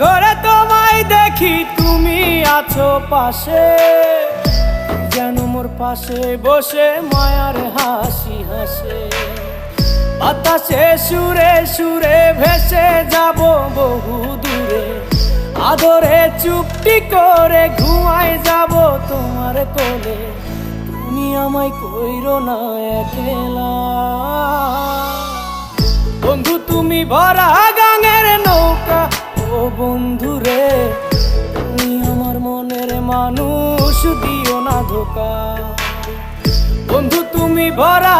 ঘরে তোমায় দেখি তুমি আছো পাশে, যেন মোর পাশে বসে মায়ার হাসি হাসে। বাতাসে সুরে সুরে ভেসে যাব বহু দূরে, আদরে চুপটি করে ঘুমায় যাব তোমার কোলে। তুমি আমায় কইরো না একলা বন্ধু, তুমি ভরা গাঙের নৌকা। ও বন্ধু রে, তুমি আমার মনের মানুষ, দিও না ধোকা। বন্ধু তুমি ভরা